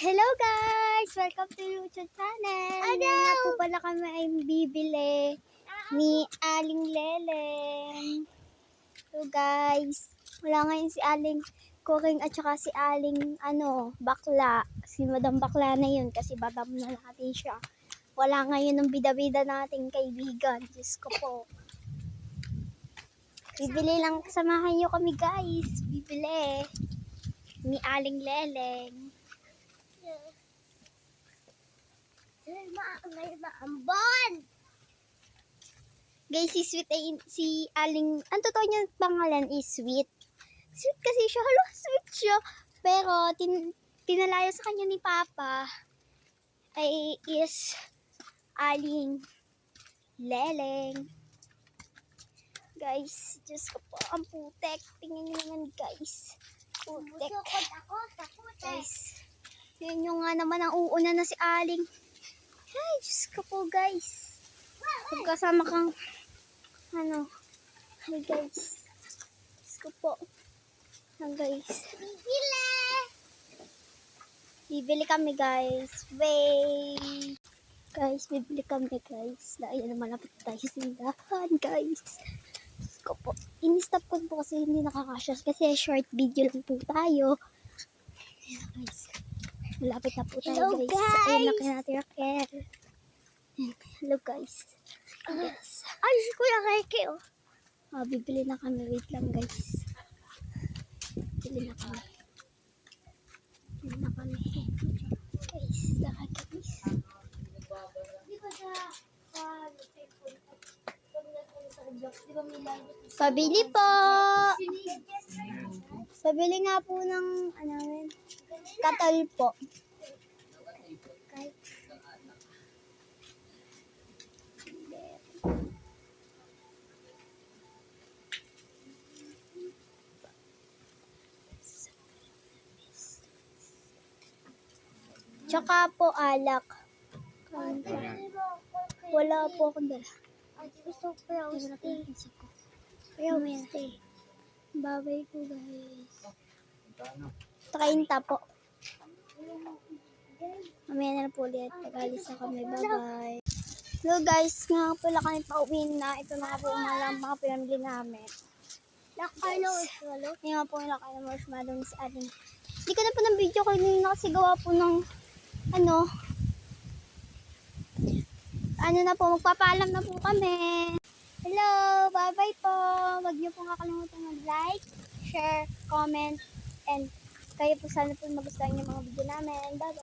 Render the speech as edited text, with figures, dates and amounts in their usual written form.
Hello guys! Welcome to YouTube channel. Ngayon po pala kami ay bibili ni Aling Leleng. So guys, wala ngayon si Aling Kuring at saka si Aling Bakla. Si Madam Bakla na yun kasi babam na natin siya. Wala ngayon ng bida-bida nating kaibigan. Diyos ko po. Bibili lang, samahan nyo kami guys. Bibili ni Aling Leleng. Maambon! Guys, si Sweet ay si Aling, ang totoo niya pangalan is Sweet. Sweet kasi siya, hala, sweet siya. Pero, pinalayo sa kanya ni Papa ay is Aling Leleng. Guys, Diyos ko po, ang putek. Tingnan niyo naman guys. Putek. Guys, yun yung nga naman ang uuna na si Aling. Ay, Diyos ko po guys. Pagkasama kang, hi guys. Diyos ko po. Guys. Bibili kami guys. Wait. Guys, bibili kami guys. Dahil malapit tayo sa tindahan guys. Diyos ko po. In-stop ko po kasi hindi nakakasya. Kasi short video lang po tayo. Ayan guys. Malapit na po tayo guys. Ayun na kaya natin Raquel. Hello guys. Yes. Ay, si Kuya Keke oh. Bibili na kami. Wait lang guys. Bibili na kami. Bibili na kami. Guys, laka guys. Pabili po. Pabili nga po ng katol po. Okay. Tsaka po alak. Wala po akong dala. Gusto ko stay. Babay po guys. 30 po. Mamaya na po ulit. Tagalis na kami. Bye-bye. Hello guys. Nga pala kami pauwi na. Ito na po mga pinamili namin. Yung nga po nakay na marshmallow sa ating. Hindi ko na po ng video kanina kasi gawa po ng na po. Magpapaalam na po kami. Hello. Bye-bye po. Huwag niyo po kakalimutan mag-like, share, comment, and kayo po sana po magustuhan yung mga video namin. Bye-bye.